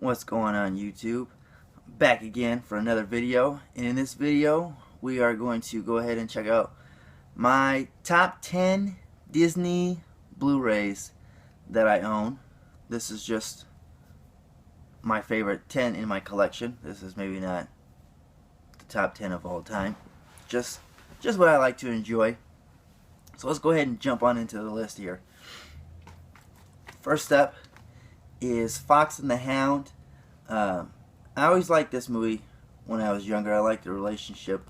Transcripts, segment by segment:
What's going on, YouTube? Back again for another video, and in this video we are going to go ahead and check out my top 10 Disney Blu-rays that I own. This is just my favorite 10 in my collection. This is maybe not the top 10 of all time, just what I like to enjoy. So let's go ahead and jump on into the list here. First up is Fox and the Hound. I always liked this movie when I was younger. I liked the relationship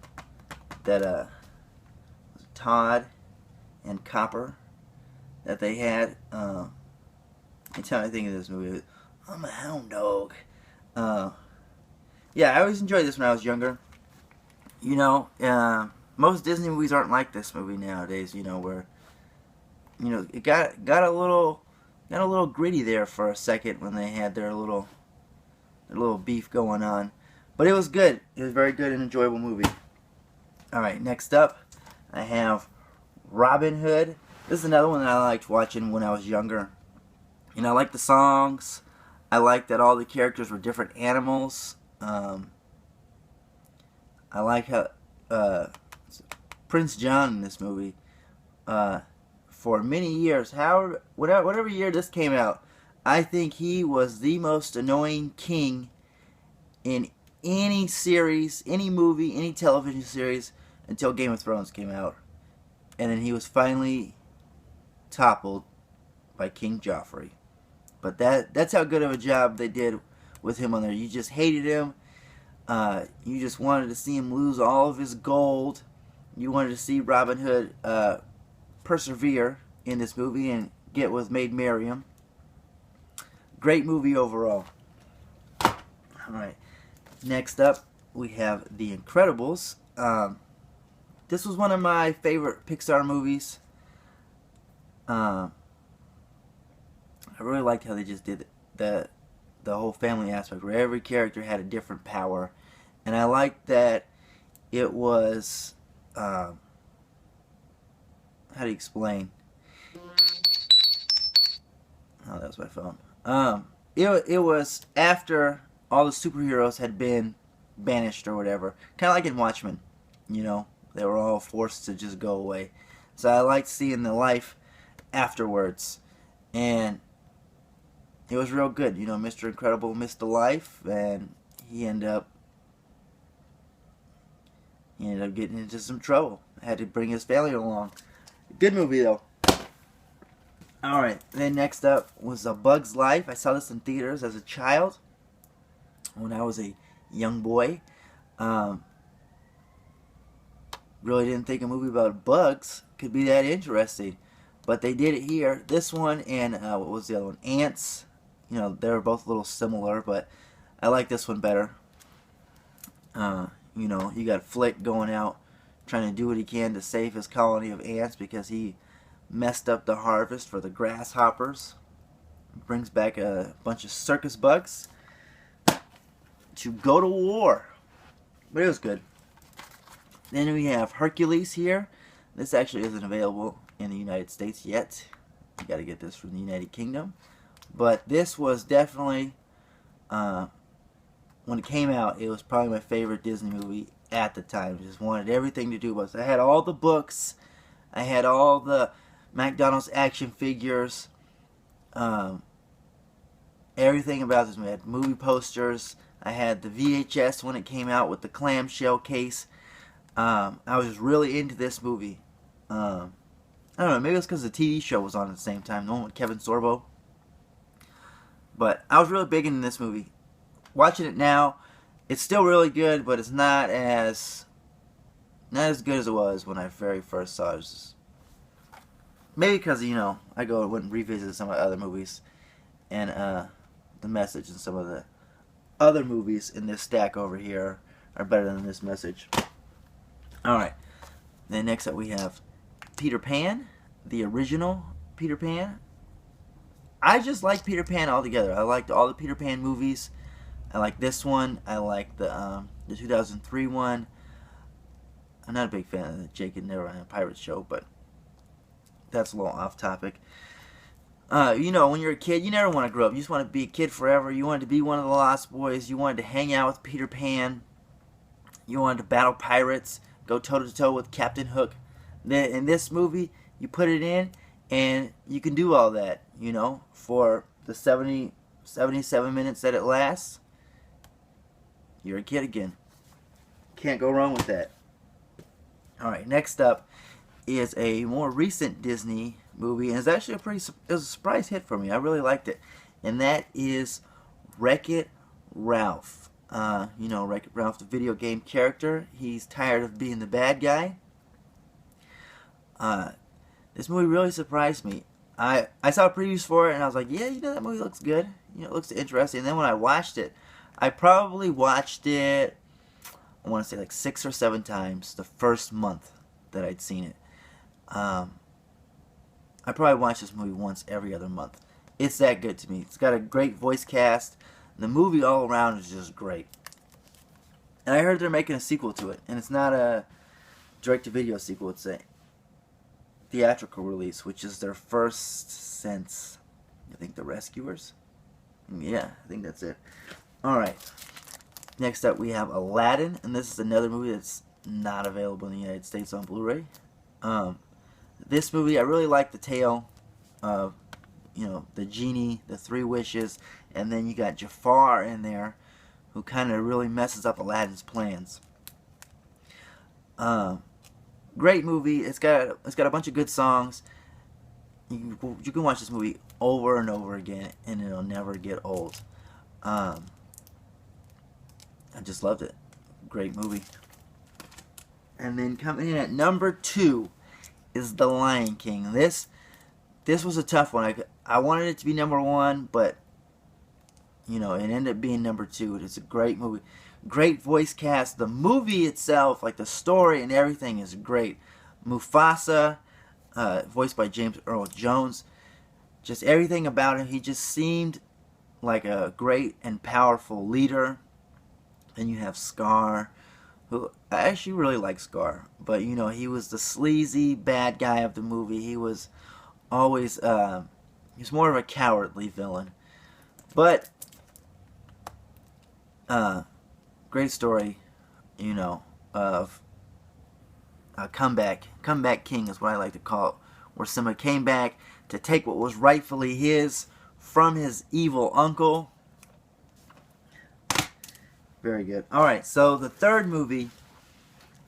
that Todd and Copper that they had. Anytime I think of this movie, I'm a hound dog. Yeah, I always enjoyed this when I was younger. You know, most Disney movies aren't like this movie nowadays. You know, where it got a little gritty there for a second when they had their little beef going on, but it was good. It was a very good and enjoyable movie. All right, next up, I have Robin Hood. This is another one that I liked watching when I was younger. You know, I liked the songs. I liked that all the characters were different animals. I like how Prince John in this movie, for many years, whatever year this came out, I think he was the most annoying king in any series, any movie, any television series until Game of Thrones came out. And then he was finally toppled by King Joffrey. But that's how good of a job they did with him on there. You just hated him. You just wanted to see him lose all of his gold. You wanted to see Robin Hood persevere in this movie and get with Maid Marian. Great movie overall. Alright, next up we have The Incredibles. This was one of my favorite Pixar movies. I really liked how they just did the whole family aspect, where every character had a different power, and I liked that it was how do you explain? Oh, that was my phone. It was after all the superheroes had been banished or whatever. Kind of like in Watchmen, you know, they were all forced to just go away. So I liked seeing the life afterwards, and it was real good. You know, Mr. Incredible missed a life, and he ended up getting into some trouble. Had to bring his family along. Good movie though. Alright, then next up was A Bug's Life. I saw this in theaters as a child when I was a young boy. Really didn't think a movie about bugs could be that interesting, but they did it here. This one and what was the other one? Ants. You know, they were both a little similar, but I like this one better. You know, you got Flick going out trying to do what he can to save his colony of ants because he messed up the harvest for the grasshoppers. Brings back a bunch of circus bugs to go to war. But it was good. Then we have Hercules here. This actually isn't available in the United States yet. You gotta get this from the United Kingdom. But this was definitely, when it came out, it was probably my favorite Disney movie at the time. Just wanted everything to do with it. I had all the books. I had all the McDonald's action figures. Everything about this movie. I had movie posters. I had the VHS when it came out with the clamshell case. I was really into this movie. I don't know, maybe it's because the TV show was on at the same time, the one with Kevin Sorbo. But I was really big into this movie. Watching it now, it's still really good, but it's not as good as it was when I very first saw it. Maybe because, you know, I go and revisit some of the other movies, and the message and some of the other movies in this stack over here are better than this message. Alright, then next up we have Peter Pan, the original Peter Pan. I just like Peter Pan altogether. I liked all the Peter Pan movies. I like this one. I like the 2003 one. I'm not a big fan of the Jake and Never on a Pirate show, but that's a little off topic. You know, when you're a kid, you never want to grow up. You just want to be a kid forever. You wanted to be one of the Lost Boys. You wanted to hang out with Peter Pan. You wanted to battle pirates, go toe to toe with Captain Hook. Then in this movie, you put it in, and you can do all that. You know, for the 77 minutes that it lasts, you're a kid again. Can't go wrong with that. All right, next up is a more recent Disney movie, and it's actually it was a surprise hit for me. I really liked it, and that is WreckIt Ralph. You know, WreckIt Ralph, the video game character. He's tired of being the bad guy. This movie really surprised me. I saw previews for it, and I was like, yeah, you know, that movie looks good. You know, it looks interesting. And then when I watched it, I probably watched it, I want to say like 6 or 7 times the first month that I'd seen it. I probably watch this movie once every other month. It's that good to me. It's got a great voice cast. The movie all around is just great. And I heard they're making a sequel to it. And it's not a direct-to-video sequel. It's a theatrical release, which is their first since, I think, The Rescuers? Yeah, I think that's it. Alright. Next up, we have Aladdin. And this is another movie that's not available in the United States on Blu-ray. This movie, I really like the tale of, you know, the genie, the 3 wishes, and then you got Jafar in there, who kind of really messes up Aladdin's plans. Great movie. It's got a bunch of good songs. You can watch this movie over and over again, and it'll never get old. I just loved it. Great movie. And then coming in at number 2 is The Lion King. This was a tough one. I wanted it to be number 1, but you know, it ended up being number 2. It's a great movie. Great voice cast. The movie itself, like the story and everything, is great. Mufasa, voiced by James Earl Jones. Just everything about him. He just seemed like a great and powerful leader. Then you have Scar, who I actually really like Scar, but you know, he was the sleazy bad guy of the movie. He was always he was more of a cowardly villain, but great story, you know, of a comeback king is what I like to call it, where Simba came back to take what was rightfully his from his evil uncle. Very good. Alright, so the third movie,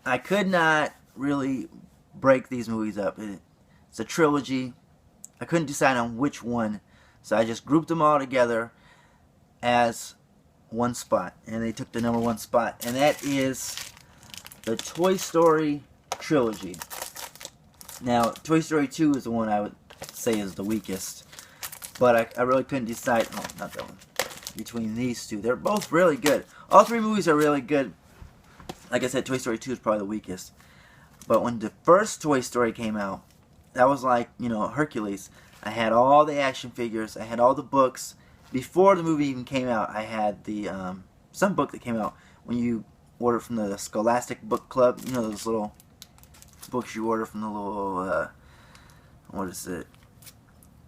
I could not really break these movies up. It's a trilogy. I couldn't decide on which one, so I just grouped them all together as one spot, and they took the number 1 spot, and that is the Toy Story Trilogy. Now, Toy Story 2 is the one I would say is the weakest, but I really couldn't decide, oh, not that one, between these two. They're both really good. All 3 movies are really good. Like I said, Toy Story 2 is probably the weakest. But when the first Toy Story came out, that was like, you know, Hercules. I had all the action figures. I had all the books. Before the movie even came out, I had the some book that came out when you order from the Scholastic Book Club. You know, those little books you order from the little, what is it?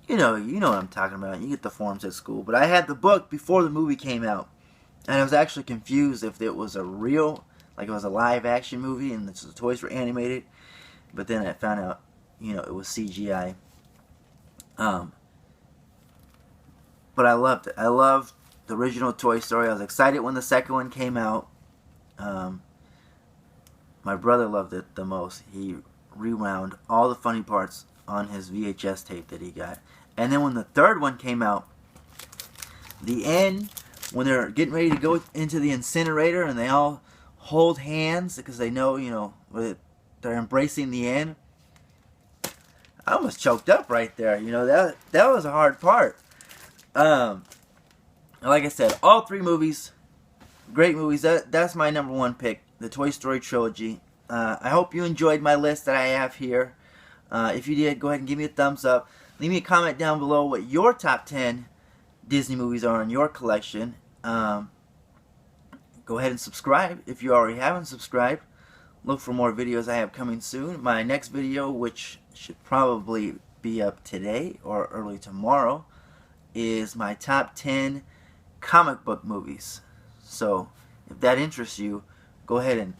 You know what I'm talking about. You get the forms at school. But I had the book before the movie came out. And I was actually confused if it was a real, like it was a live action movie and the toys were animated. But then I found out, you know, it was CGI. But I loved it. I loved the original Toy Story. I was excited when the second one came out. My brother loved it the most. He rewound all the funny parts on his VHS tape that he got. And then when the third one came out, the end, when they're getting ready to go into the incinerator and they all hold hands because they know, you know, they're embracing the end. I almost choked up right there. You know, that was a hard part. Like I said, all 3 movies, great movies. That's my number 1 pick, the Toy Story Trilogy. I hope you enjoyed my list that I have here. If you did, go ahead and give me a thumbs up. Leave me a comment down below what your top 10 Disney movies are in your collection. Go ahead and subscribe if you already haven't subscribed. Look for more videos I have coming soon. My next video, which should probably be up today or early tomorrow, is my top 10 comic book movies. So if that interests you, go ahead and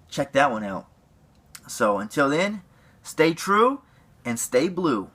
check that one out. So until then, stay true and stay blue.